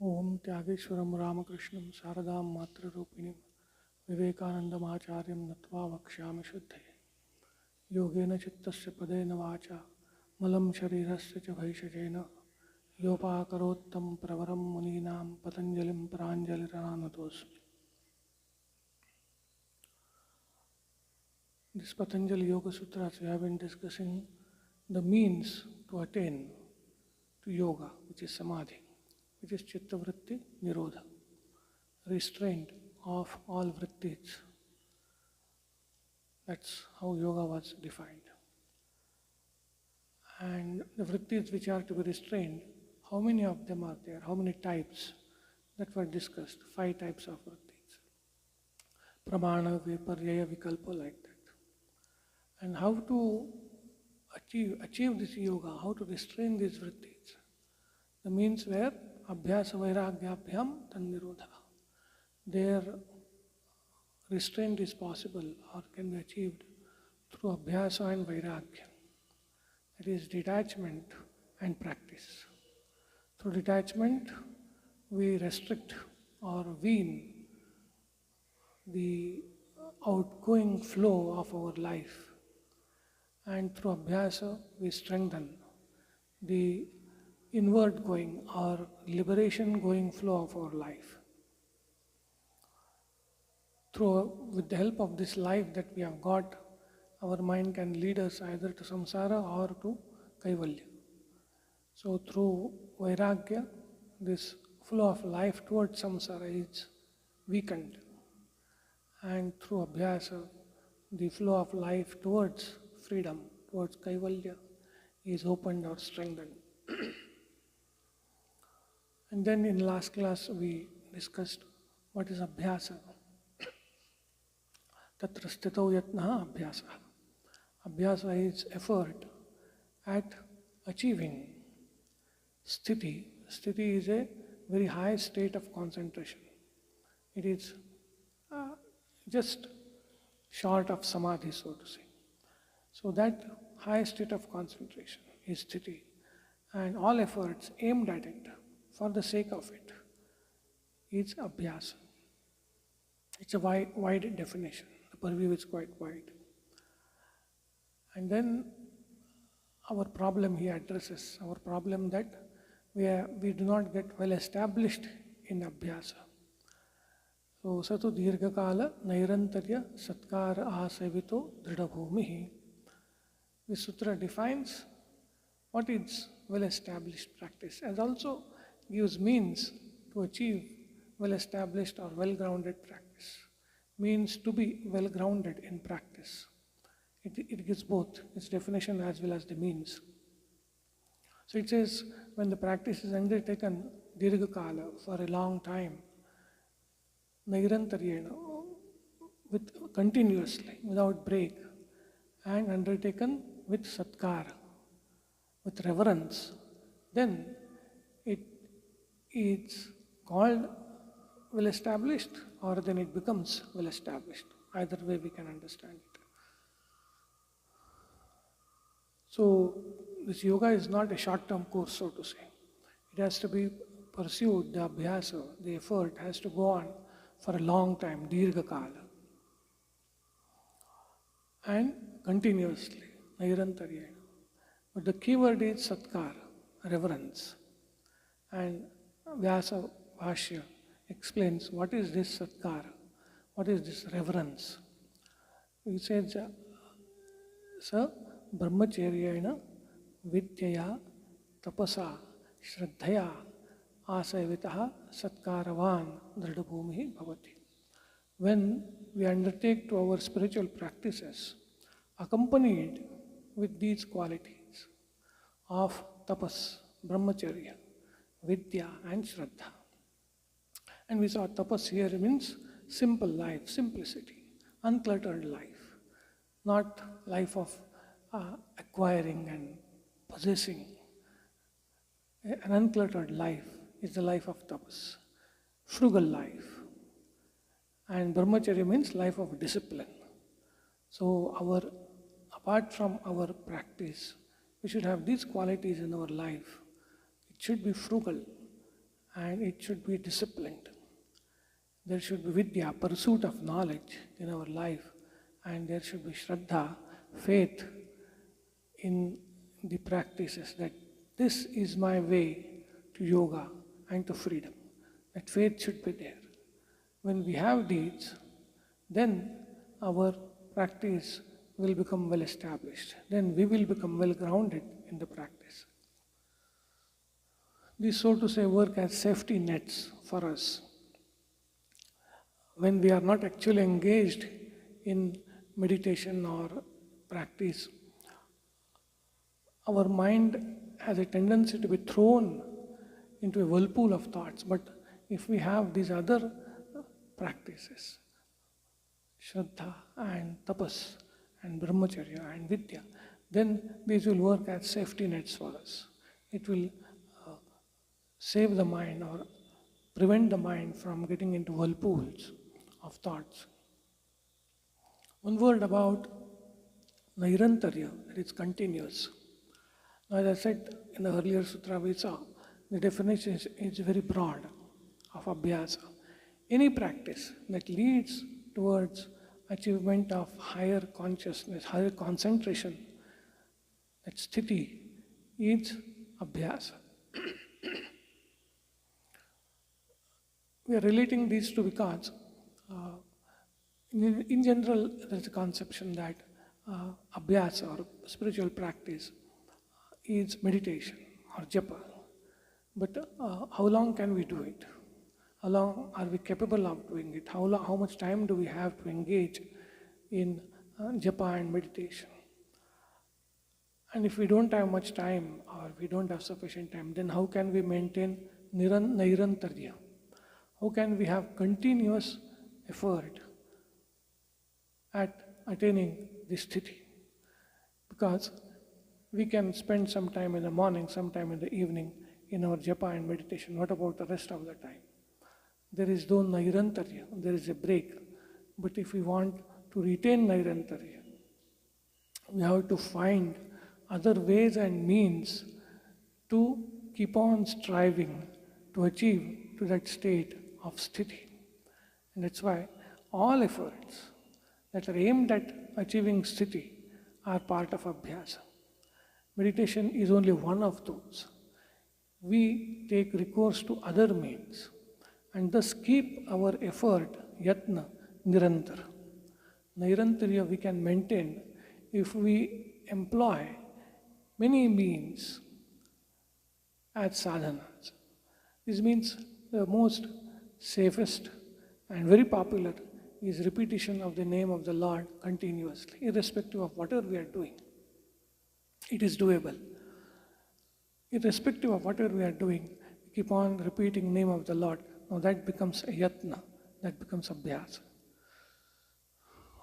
ओम त्यागेश्वरम रामकृष्णं शारदां मातृरूपिणीं विवेकानन्दमाचार्यं नत्वा वक्ष्यामि शुद्धये योगेन चित्तस्य पदेन वाचा मलं शरीरस्य च भैषजेन योपाकरोत्तं प्रवरं मुनीनां पतञ्जलिं प्राञ्जलिरनानतोऽस्मि. This Patanjali Yoga Sutras we have been discussing the means to attain to yoga, which is samadhi, which is chitta vritti nirodha, restraint of all vrittis. That's how yoga was defined. And the vrittis which are to be restrained, how many of them are there? How many types? That were discussed. 5 types of vrittis. Pramana, viparyaya, vikalpa, like that. And how to achieve this yoga, how to restrain these vrittis. The means were abhyasa vairagyabhyam tannirodha. Their restraint is possible or can be achieved through abhyasa and vairagya. That is detachment and practice. Through detachment, we restrict or wean the outgoing flow of our life. And through abhyasa, we strengthen the inward going or liberation going flow of our life. With the help of this life that we have got, our mind can lead us either to samsara or to kaivalya. So through vairagya, this flow of life towards samsara is weakened. And through abhyasa, the flow of life towards freedom, towards kaivalya, is opened or strengthened. And then in last class we discussed what is abhyasa. Tatra sthito yatnaha abhyasa. Abhyasa is effort at achieving sthiti. Sthiti is a very high state of concentration. It is just short of samadhi, so to say. So that high state of concentration is sthiti, and all efforts aimed at it for the sake of it is abhyasa. It's a wide definition. The purview is quite wide. And then our problem he addresses, our problem that we do not get well established in abhyasa. So satu dirghakala nairantarya satkara asavito dridabhumihi. This sutra defines what is well-established practice, and also gives means to achieve well-established or well-grounded practice. Means to be well-grounded in practice. It gives both its definition as well as the means. So it says, when the practice is undertaken dirghakala, for a long time, nairantaryena, continuously, without break, and undertaken with satkara, with reverence, then it is called well established, or then it becomes well established. Either way we can understand it. So this yoga is not a short-term course, so to say. It has to be pursued, the abhyasa, the effort has to go on for a long time, dirghakala, and continuously, nairantaryena. But the key word is satkara, reverence. And Vyasa Bhashya explains what is this satkara, what is this reverence. He says, Sa brahmacharyena vidyaya tapasa shraddhaya asavitaha satkaravan dridabhumihi bhavati. When we undertake to our spiritual practices, accompanied with these qualities of tapas, brahmacharya, vidya and shraddha. And we saw tapas here means simple life, simplicity, uncluttered life, not life of acquiring and possessing. An uncluttered life is the life of tapas, frugal life. And brahmacharya means life of discipline. So apart from our practice, we should have these qualities in our life. It should be frugal and it should be disciplined. There should be vidya, pursuit of knowledge in our life, and there should be shraddha, faith in the practices, that this is my way to yoga and to freedom. That faith should be there. When we have these, then our practice will become well established. Then we will become well grounded in the practice. These, so to say, work as safety nets for us. When we are not actually engaged in meditation or practice, our mind has a tendency to be thrown into a whirlpool of thoughts. But if we have these other practices, shraddha and tapas and brahmacharya and vidya, then these will work as safety nets for us. It will save the mind or prevent the mind from getting into whirlpools of thoughts. One word about nairantarya, that is continuous. Now, as I said in the earlier sutra we saw, the definition is very broad of abhyasa. Any practice that leads towards achievement of higher consciousness, higher concentration, that sthiti is abhyasa. We are relating these two because in general there is a conception that abhyasa or spiritual practice is meditation or japa. But how long can we do it? How long are we capable of doing it? How much time do we have to engage in japa and meditation? And if we don't have much time or we don't have sufficient time, then how can we maintain nairantarya? How can we have continuous effort at attaining this sthiti? Because we can spend some time in the morning, some time in the evening in our japa and meditation. What about the rest of the time? There is no nairantarya, there is a break. But if we want to retain nairantarya, we have to find other ways and means to keep on striving to achieve to that state of sthiti. And that's why all efforts that are aimed at achieving sthiti are part of abhyasa. Meditation is only one of those. We take recourse to other means and thus keep our effort, yatna, nirantara. Nairantarya we can maintain if we employ many means as sadhanas. This means the most safest and very popular is repetition of the name of the Lord continuously, irrespective of whatever we are doing. It is doable. Irrespective of whatever we are doing, we keep on repeating name of the Lord. Now that becomes a yatna, that becomes abhyasa.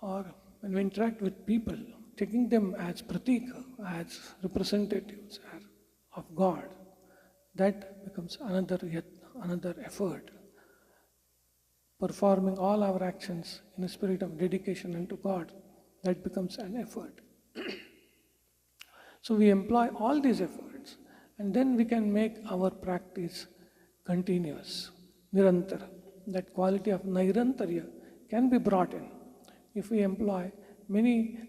Or when we interact with people, taking them as pratika, as representatives of God, that becomes another yatna, another effort. Performing all our actions in a spirit of dedication unto God, that becomes an effort. So we employ all these efforts and then we can make our practice continuous, nirantara. That quality of nairantarya can be brought in if we employ many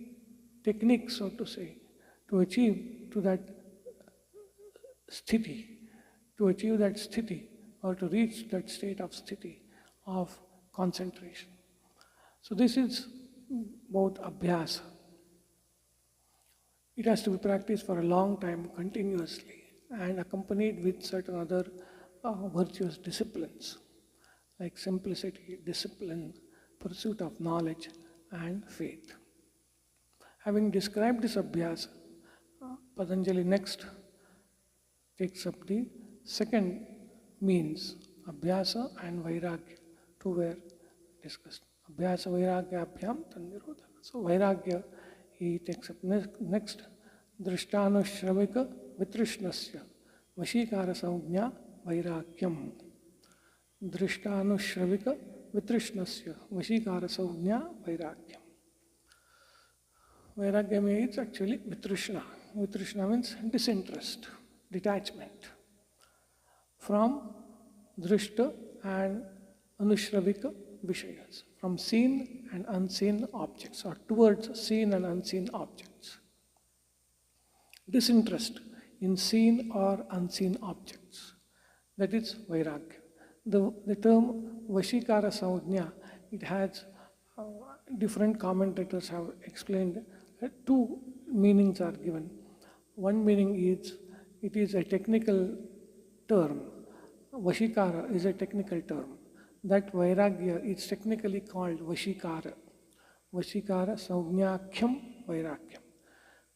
techniques, so to say, to achieve to that sthiti, or to reach that state of sthiti, of concentration. So this is about abhyasa. It has to be practiced for a long time continuously and accompanied with certain other virtuous disciplines like simplicity, discipline, pursuit of knowledge and faith. Having described this abhyasa, Patanjali next takes up the second means, abhyasa and vairagya. Two were discussed. Abhyasa vairagya abhyam tannirodha. So vairagya he takes up next. Drishtanushravika vitrishnasya vashikara saujña vairagyam. Drishtanushravika vitrishnasya vashikara saujña vairagyam. Vairagya means actually vitrishna. Vitrishna means disinterest, detachment from drishta and anushravika vishayas, from seen and unseen objects, or towards seen and unseen objects. Disinterest in seen or unseen objects, that is vairagya. The term Vashikara Saujna, it has different commentators have explained two meanings are given. One meaning is it is a technical term. Vashikara is a technical term. That vairagya is technically called Vashikara. Vashikara Saujnakhyam Vairagyam.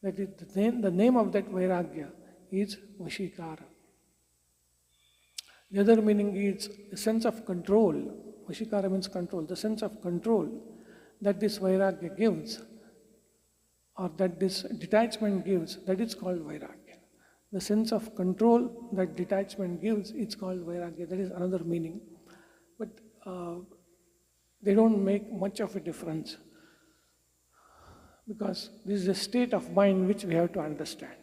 That is the name of that vairagya is Vashikara. The other meaning is a sense of control. Vashikara means control. The sense of control that this vairagya gives, or that this detachment gives, that is called vairagya. The sense of control that detachment gives, it's called vairagya. That is another meaning. But they don't make much of a difference, because this is a state of mind which we have to understand.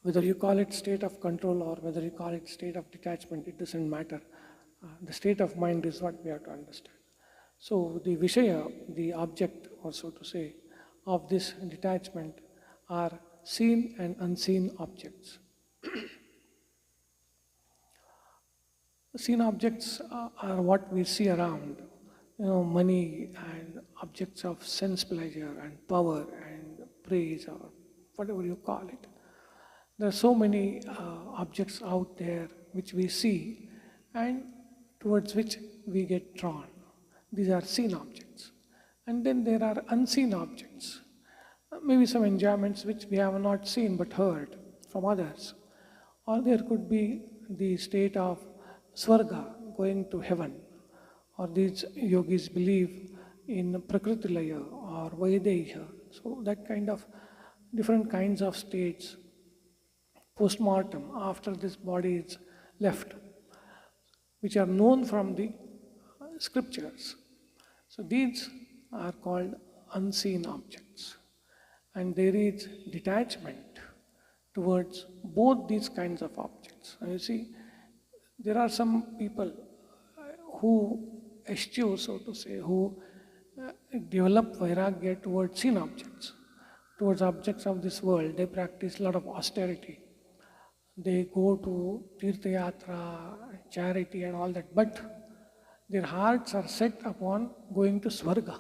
Whether you call it state of control or whether you call it state of detachment, it doesn't matter. The state of mind is what we have to understand. So the Vishaya, the object, or so to say, of this detachment are seen and unseen objects. Seen objects are what we see around, money and objects of sense pleasure and power and praise, or whatever you call it. There are so many objects out there which we see and towards which we get drawn. These are seen objects. And then there are unseen objects. Maybe some enjoyments which we have not seen but heard from others. Or there could be the state of Swarga, going to heaven. Or these yogis believe in Prakritilaya or Vaideha. So that kind of different kinds of states post-mortem, after this body is left, which are known from the scriptures. So these are called unseen objects. And there is detachment towards both these kinds of objects. And you see, there are some people who eschew, so to say, who develop vairagya towards seen objects, towards objects of this world. They practice a lot of austerity. They go to Tirtha Yatra, charity and all that, but their hearts are set upon going to Swarga.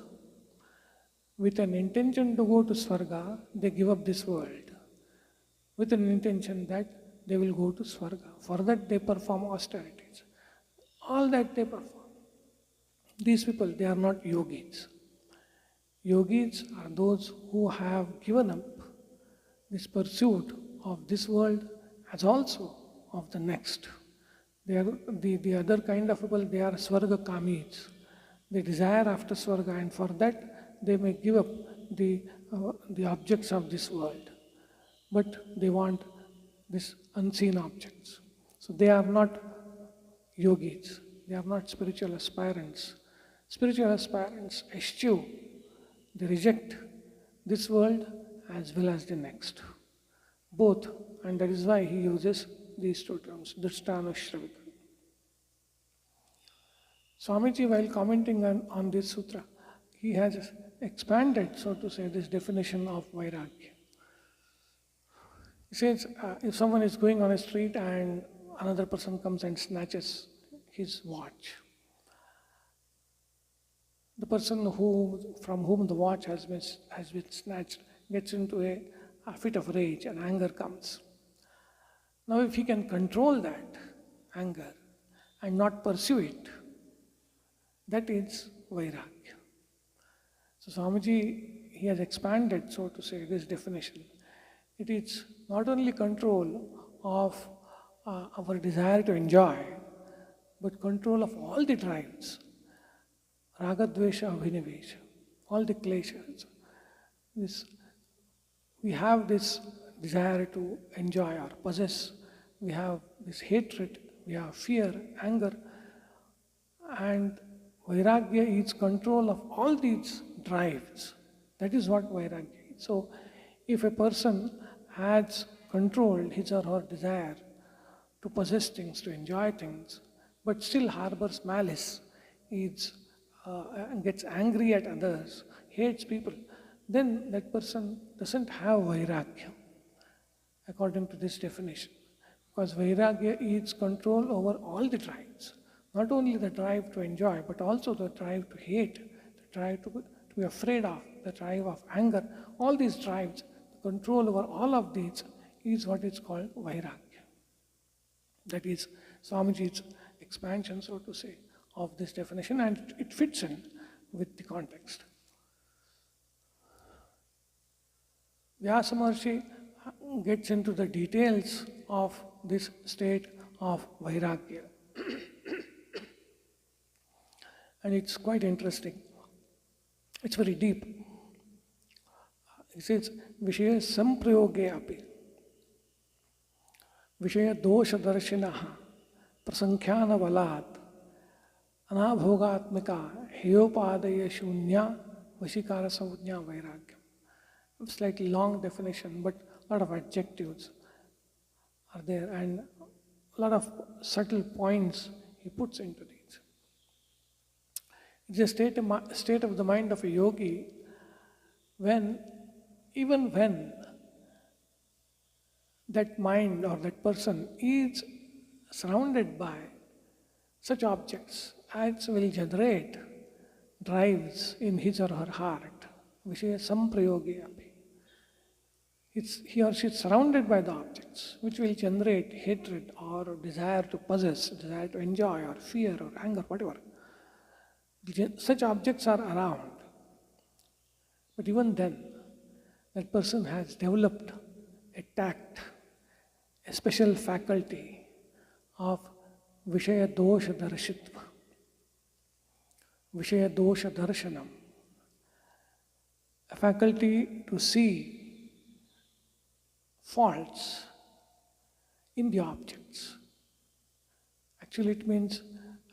With an intention to go to Swarga, they give up this world. With an intention that they will go to Swarga. For that they perform austerities. All that they perform. These people, they are not yogis. Yogis are those who have given up this pursuit of this world as also of the next. They are the other kind of people, they are Swarga Kamis. They desire after Swarga, and for that they may give up the objects of this world. But they want these unseen objects. So they are not yogis, they are not spiritual aspirants. Spiritual aspirants eschew, they reject this world as well as the next. Both, and that is why he uses these two terms, Drishtanushravika. Swamiji, while commenting on this sutra, he has expanded, so to say, this definition of vairagya. He says, if someone is going on a street and another person comes and snatches his watch, the person from whom the watch has been snatched gets into a fit of rage and anger comes. Now if he can control that anger and not pursue it, that is vairagya. So Swamiji, he has expanded, so to say, this definition. It is not only control of our desire to enjoy, but control of all the drives, raga, dvesha, abhinivesha, all the kleshas. We have this desire to enjoy or possess, we have this hatred, we have fear, anger, and vairagya is control of all these drives. That is what vairagya is. So if a person has controlled his or her desire to possess things, to enjoy things, but still harbors malice, is, gets angry at others, hates people, then that person doesn't have vairagya, according to this definition. Because vairagya is control over all the drives, not only the drive to enjoy, but also the drive to hate, the drive to be afraid of, the drive of anger. All these drives, the control over all of these is what is called vairagya. That is Swamiji's expansion, so to say, of this definition, and it fits in with the context. Vyasa Maharshi gets into the details of this state of vairagya. And it's quite interesting. It's very deep. He says, Vishaya samprayoge api, Vishaya dosha darshinaha, prasankhyan valat, anabhogatmika, heyopadaya shunya, vashikara samudnya vairagya. Slightly long definition, but a lot of adjectives are there and a lot of subtle points he puts into these. It's a state of the mind of a yogi even when that mind or that person is surrounded by such objects as will generate drives in his or her heart. Vishaya samprayoge api. He or she is surrounded by the objects which will generate hatred or desire to possess, desire to enjoy, or fear or anger, whatever. Such objects are around. But even then, that person has developed a tact, a special faculty of Vishaya dosha darshitva, Vishaya dosha darshanam, a faculty to see faults in the objects. Actually, it means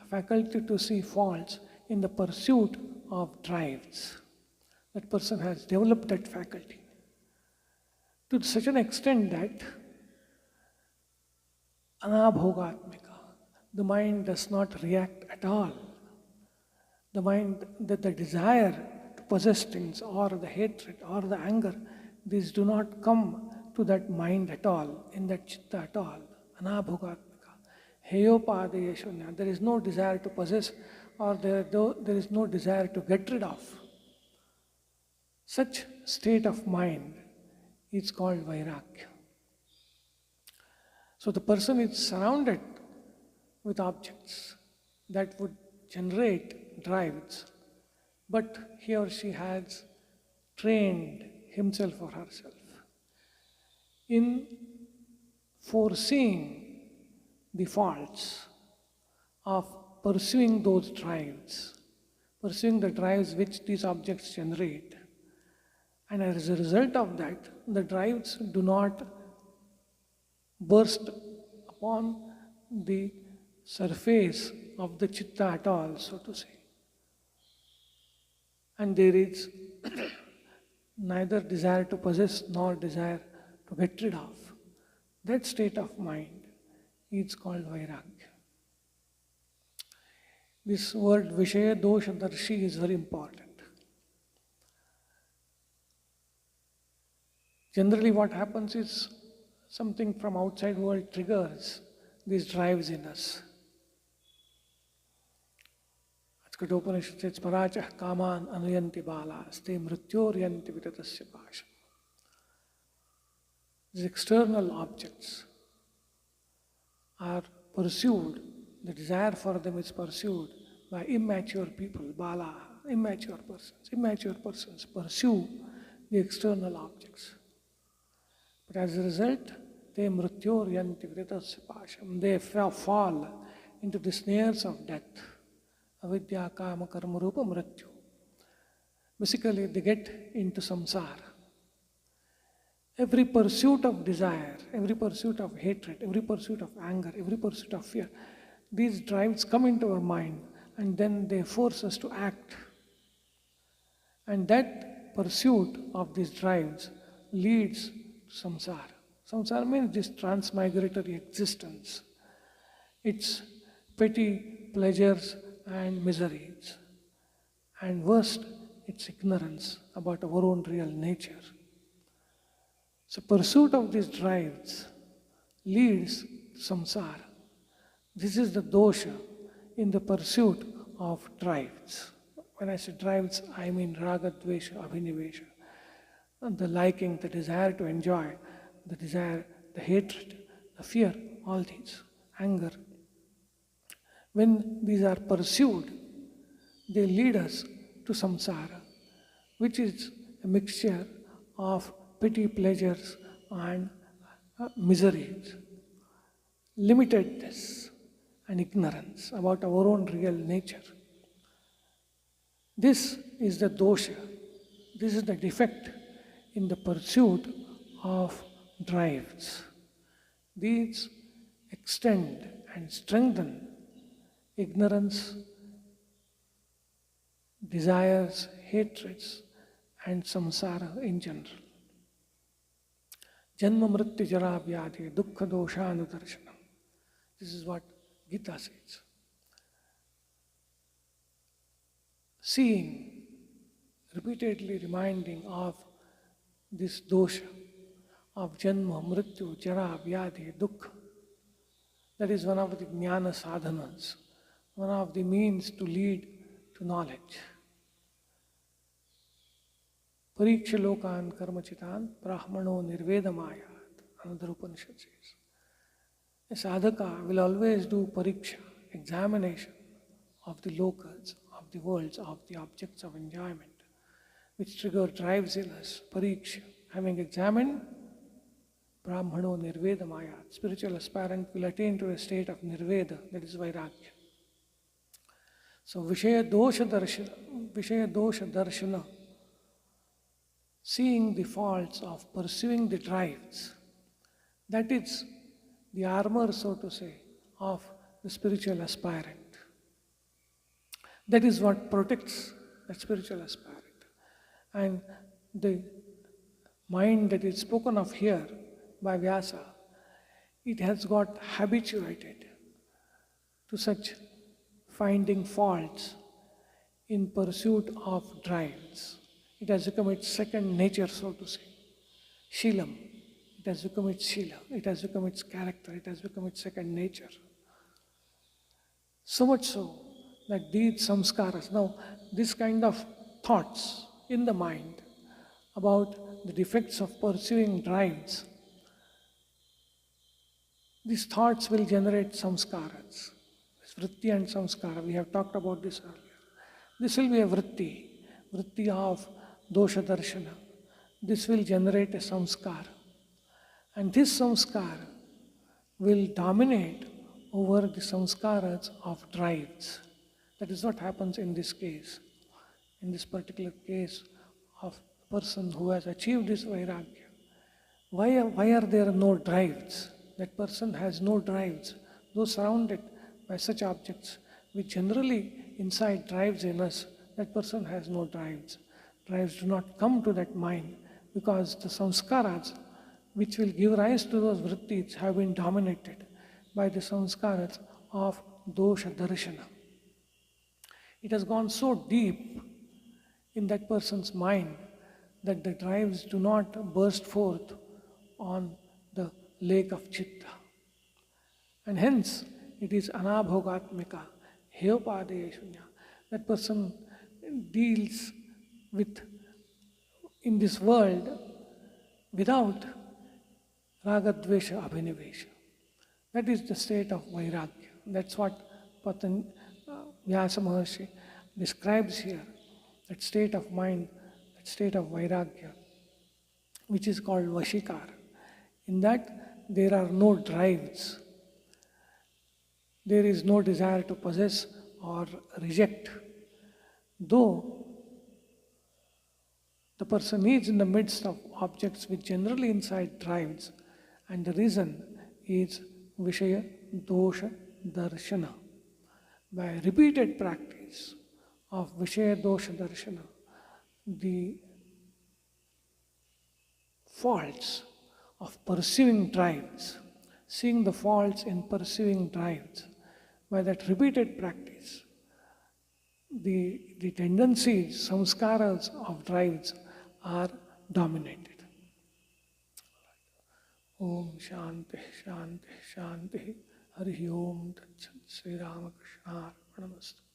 a faculty to see faults in the pursuit of drives. That person has developed that faculty to such an extent that anabhogatmika, the mind does not react at all. The mind, that the desire to possess things or the hatred or the anger, these do not come to that mind at all, in that chitta at all. Anabhogatmika. Heyopadaya shunya. There is no desire to possess or there is no desire to get rid of. Such state of mind is called vairagya. So the person is surrounded with objects that would generate drives, but he or she has trained himself or herself in foreseeing the faults of pursuing those drives, pursuing the drives which these objects generate. And as a result of that, the drives do not burst upon the surface of the chitta at all, so to say. And there is neither desire to possess nor desire to get rid of. That state of mind is called vairagya. This word Vishaya dosha darshi is very important. Generally what happens is something from outside world triggers these drives in us. Upanishad says, Parachah kaman anuyanti bala, ste mrityoryanti vitatasya pasha. These external objects are pursued, the desire for them is pursued by immature people, bala, immature persons. Immature persons pursue the external objects. But as a result, they mrityoryanti vritasya pasham. They fall into the snares of death. Avidya kama karma rupa mrityu. Basically, they get into samsara. Every pursuit of desire, every pursuit of hatred, every pursuit of anger, every pursuit of fear, these drives come into our mind and then they force us to act. And that pursuit of these drives leads to samsara. Samsara means this transmigratory existence its petty pleasures and miseries. And worst, its ignorance about our own real nature. So pursuit of these drives leads to samsara. This is the dosha in the pursuit of drives. When I say drives, I mean raga, dvesha, abhinivesha. And the liking, the desire to enjoy, the desire, the hatred, the fear, all these, anger. When these are pursued, they lead us to samsara, which is a mixture of petty pleasures and miseries, limitedness and ignorance about our own real nature. This is the dosha, this is the defect in the pursuit of drives. These extend and strengthen ignorance, desires, hatreds, and samsara in general. Janma mrityu jara vyadhi dukkha doshanudarshanam. This is what Gita says. Seeing, repeatedly reminding of this dosha of janma, mrityu, jara, vyadhi, dukkha. That is one of the jnana sadhanas, one of the means to lead to knowledge. Pariksha lokan karmachitan brahmano nirvedamayat, another Upanishad says. A sadhaka will always do pariksha, examination of the lokas, of the worlds, of the objects of enjoyment, which trigger drives in us. Pariksha, having examined, brahmano nirvedamayat, spiritual aspirant will attain to a state of nirveda, that is vairagya. So Vishaya dosha darshana, seeing the faults of pursuing the drives, that is the armor, so to say, of the spiritual aspirant. That is what protects the spiritual aspirant. And the mind that is spoken of here by Vyasa, it has got habituated to such finding faults in pursuit of drives. It has become its second nature, so to say. Shilam. It has become its shila. It has become its character. It has become its second nature. So much so that these samskaras, now this kind of thoughts in the mind about the defects of pursuing drives, these thoughts will generate samskaras. Vritti and samskara, we have talked about this earlier. This will be a vritti of dosha darshana. This will generate a samskara. And this samskara will dominate over the samskaras of drives. That is what happens in this case. In this particular case of a person who has achieved this vairagya. Why are there no drives? That person has no drives. Though surrounded by such objects, which generally inside drives in us, that person has no drives. Drives do not come to that mind because the samskaras which will give rise to those vrittis have been dominated by the samskaras of dosha darshana. It has gone so deep in that person's mind that the drives do not burst forth on the lake of chitta. And hence, it is anabhogatmika, heyopadeya shunya. That person deals with, in this world, without ragadvesha abhinivesha. That is the state of vairagya. That's what Vyasa Maharshi describes here, that state of mind, that state of vairagya, which is called vashikara. In that, there are no drives. There is no desire to possess or reject. Though the person is in the midst of objects which generally incite drives, and the reason is Vishaya dosha darshana. By repeated practice of Vishaya dosha darshana, the faults of pursuing drives, seeing the faults in pursuing drives, by that repeated practice, the tendencies, samskaras of drives are dominated. Om Shanti Shanti Shanti Hari Om Tat Sat Sri Ramakrishna Arpanamastu.